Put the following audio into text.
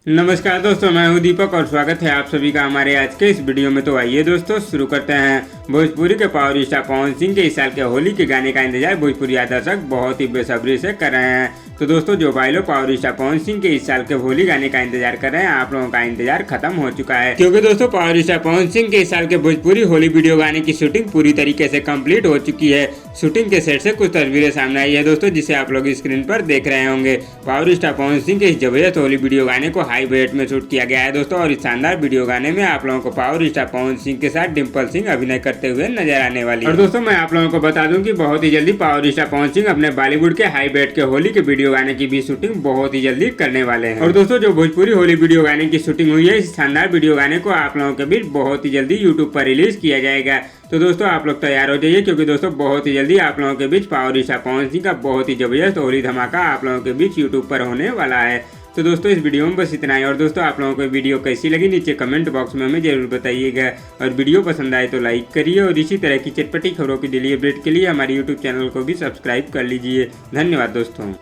नमस्कार दोस्तों, मैं हूं दीपक और स्वागत है आप सभी का हमारे आज के इस वीडियो में। तो आइए दोस्तों शुरू करते हैं। भोजपुरी के पावर स्टार पवन सिंह के इस साल के होली के गाने का इंतजार भोजपुरी दर्शक बहुत ही बेसब्री से कर रहे हैं। तो दोस्तों जो भाई लोग पावर स्टार पवन सिंह के इस साल के होली गाने का इंतजार कर रहे हैं, आप लोगों का इंतजार खत्म हो चुका है, क्योंकि दोस्तों पावर स्टार पवन सिंह के इस साल के भोजपुरी होली वीडियो गाने की शूटिंग पूरी तरीके से कंप्लीट हो चुकी है। शूटिंग के सेट से कुछ तस्वीरें सामने आई है दोस्तों, जिसे आप लोग स्क्रीन पर देख रहे होंगे। पावर स्टार पवन सिंह के इस जबरदस्त होली वीडियो गाने को हाई बजट में शूट किया गया है दोस्तों, और इस शानदार वीडियो गाने में आप लोगों को पावर स्टार पवन सिंह के साथ डिम्पल सिंह अभिनय करते हुए नजर आने वाली है। और दोस्तों मैं आप लोगों को बता दूं कि बहुत ही जल्दी पावर स्टार पवन सिंह अपने बॉलीवुड के हाई बजट के होली के वीडियो गाने की भी शूटिंग बहुत ही जल्दी करने वाले हैं। और दोस्तों जो भोजपुरी होली वीडियो गाने की शूटिंग हुई है, इस शानदार वीडियो गाने को आप लोगों के बीच बहुत ही जल्दी यूट्यूब पर रिलीज किया जाएगा। तो दोस्तों आप लोग तैयार हो जाइए, क्योंकि दोस्तों बहुत ही जल्दी आप लोगों के बीच पावर स्टार पवन सिंह का बहुत ही जबरदस्त होली धमाका आप लोगों के बीच यूट्यूब पर होने वाला है। तो दोस्तों इस वीडियो में बस इतना ही। और दोस्तों आप लोगों को वीडियो कैसी लगी नीचे कमेंट बॉक्स में हमें जरूर बताइएगा, और वीडियो पसंद आए तो लाइक करिए, और इसी तरह की चटपटी खबरों की डेली अपडेट के लिए हमारे यूट्यूब चैनल को भी सब्सक्राइब कर लीजिए। धन्यवाद दोस्तों।